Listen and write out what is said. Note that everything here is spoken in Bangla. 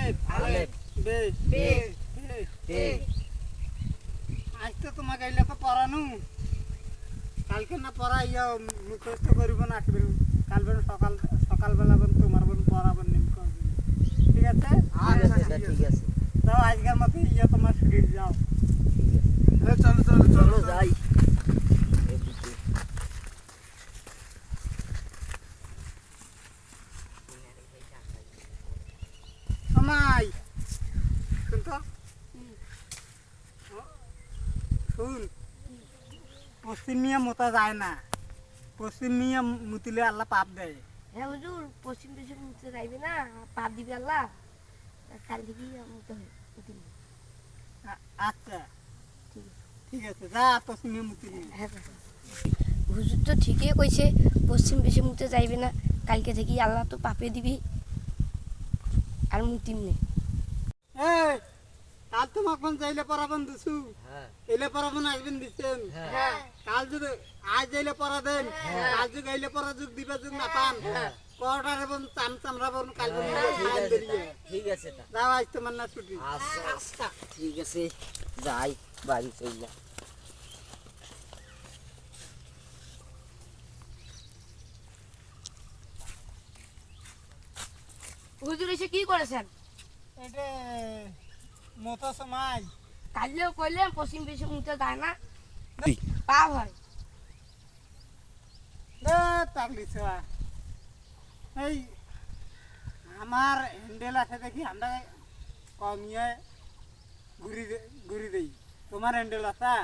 আলেফ বে বে তে আজ তো তোমাকে এই লেখা পড়ানো কালকে না পড়াইয়া মুখস্থ করিব না আসবে কাল সকালবেলা তোমার বোন পড়াবেন নিম ঠিক আছে ঠিক আছে যাও আজকের মতো ইয়ে তোমার ছুটি যাও ঠিক আছে চলো যাই এদিকে সময় শুন তো শুন পশ্চিম মিয়া মোতা যায় না পশ্চিম মিয়া মুতিলে আল্লাহ পাপ দেয় হ্যাঁ হুজুর পশ্চিম দেশে মুছতে যাইবে না পাপ দিবে আল্লাহ কাল থেকেই মুছতে হবে আচ্ছা ঠিক আছে যা পশ্চিম মিয়া মুতিলি হ্যাঁ হুজুর তো ঠিকই কইছে পশ্চিম দেশে মুছতে যাইবে না কালকে থেকেই আল্লাহ তো পাপে দিবি আর মুতিম নে এই কাল তোমাকে যাইলে পড়াবেন দিছু হ্যাঁ এলে পড়াবেন আসবেন দিচ্ছেন হ্যাঁ কাল যদি আজ যাইলে পড়া দেন কাল যদি গাইলে পড়া যুগ দিবা যুগ না পান পড়াটারে বন চামড়া বন কাল বন ঠিক আছে তা যাও আজ তোমার না ছুটি আচ্ছা ঠিক আছে যাই বাড়ি চলে হুজুর এসে কি করেছেন এটা মতো সময় কালকেও কইলেন পশ্চিম দেশে মুছতে যায় না পাপ হয় পাগলি ছোয়া এই আমার হ্যান্ডেল আছে দেখি আমরা কমিয়ে ঘুরি দেই তোমার হ্যান্ডেল আছে